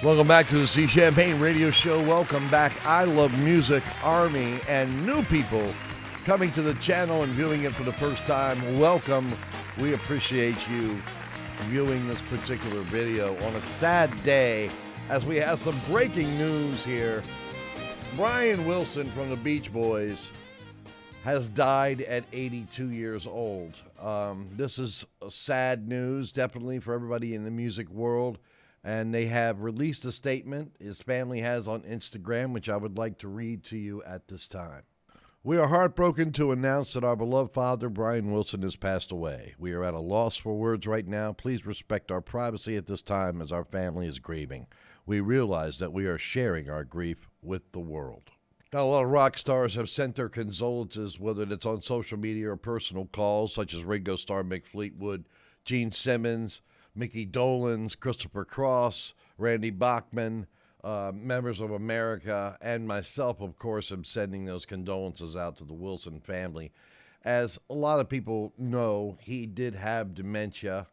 Welcome back to the Sea Champagne Radio Show. Welcome back, I Love Music Army, and new people coming to the channel and viewing it for the first time. Welcome. We appreciate you viewing this particular video on a sad day as we have some breaking news here. Brian Wilson from the Beach Boys has died at 82 years old. This is sad news, definitely, for everybody in the music world. And they have released a statement his family has on Instagram, which I would like to read to you at this time. We are heartbroken to announce that our beloved father, Brian Wilson, has passed away. We are at a loss for words right now. Please respect our privacy at this time as our family is grieving. We realize that we are sharing our grief with the world. Now, a lot of rock stars have sent their condolences, whether it's on social media or personal calls, such as Ringo Starr, Mick Fleetwood, Gene Simmons, Mickey Dolenz, Christopher Cross, Randy Bachman, members of America, and myself, of course, am sending those condolences out to the Wilson family. As a lot of people know, he did have dementia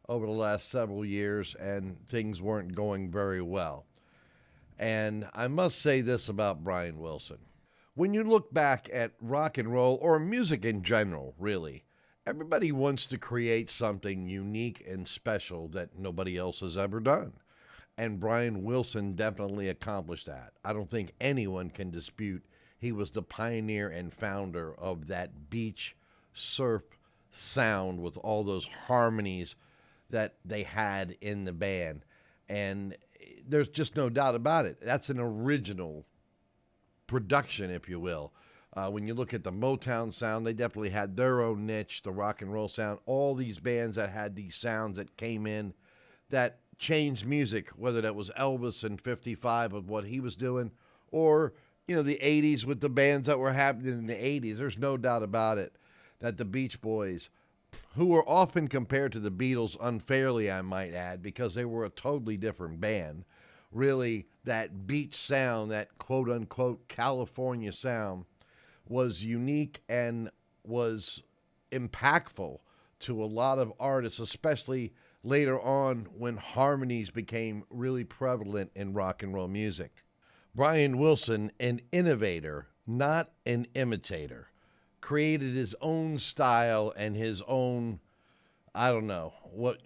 over the last several years, and things weren't going very well. And I must say this about Brian Wilson. When you look back at rock and roll, or music in general, really, everybody wants to create something unique and special that nobody else has ever done. And Brian Wilson definitely accomplished that. I don't think anyone can dispute he was the pioneer and founder of that beach surf sound with all those harmonies that they had in the band. And there's just no doubt about it. That's an original production, if you will. When you look at the Motown sound, they definitely had their own niche, the rock and roll sound. All these bands that had these sounds that came in that changed music, whether that was Elvis in 55 with what he was doing, or, you know, the 80s with the bands that were happening in the 80s. There's no doubt about it that the Beach Boys, who were often compared to the Beatles unfairly, I might add, because they were a totally different band, really, that beach sound, that quote-unquote California sound, was unique and was impactful to a lot of artists, especially later on when harmonies became really prevalent in rock and roll music. Brian Wilson, an innovator, not an imitator, created his own style and his own, I don't know, what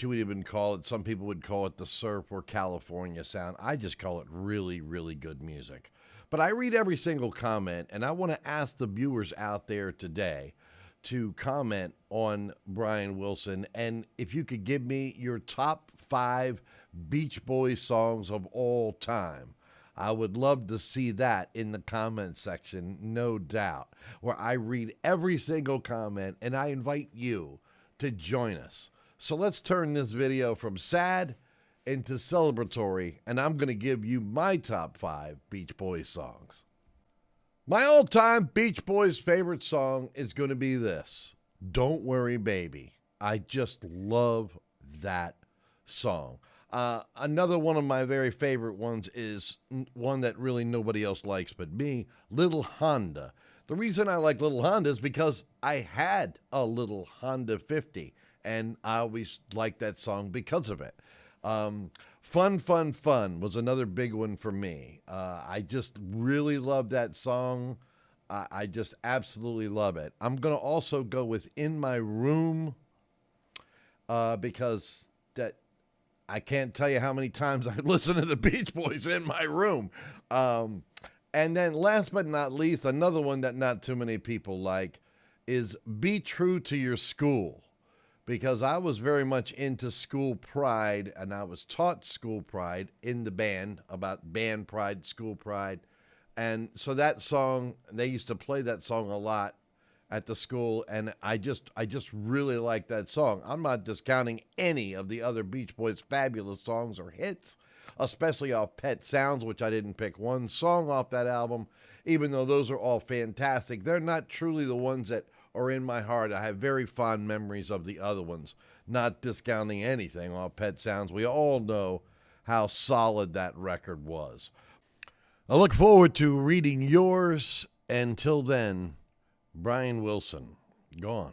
you would even call it. Some people would call it the surf or California sound. I just call it really, really good music. But I read every single comment, and I want to ask the viewers out there today to comment on Brian Wilson. And if you could give me your top 5 Beach Boys songs of all time, I would love to see that in the comment section, no doubt, where I read every single comment, and I invite you to join us. So let's turn this video from sad into celebratory, and I'm going to give you my top 5 Beach Boys songs. My all-time Beach Boys favorite song is going to be this, Don't Worry Baby. I just love that song. Another one of my very favorite ones is one that really nobody else likes but me, Little Honda. The reason I like Little Honda is because I had a little Honda 50, and I always liked that song because of it. Fun, Fun, Fun was another big one for me. I just really love that song. I just absolutely love it. I'm going to also go with In My Room because that I can't tell you how many times I listen to the Beach Boys in my room. And then last but not least, another one that not too many people like is Be True to Your School. Because I was very much into school pride, and I was taught school pride in the band, about band pride, school pride. And so that song, they used to play that song a lot at the school, and I just really like that song. I'm not discounting any of the other Beach Boys' fabulous songs or hits, especially off Pet Sounds, which I didn't pick one song off that album, even though those are all fantastic. They're not truly the ones that are in my heart. I have very fond memories of the other ones, not discounting anything off Pet Sounds. We all know how solid that record was. I look forward to reading yours. Until then, Brian Wilson, gone.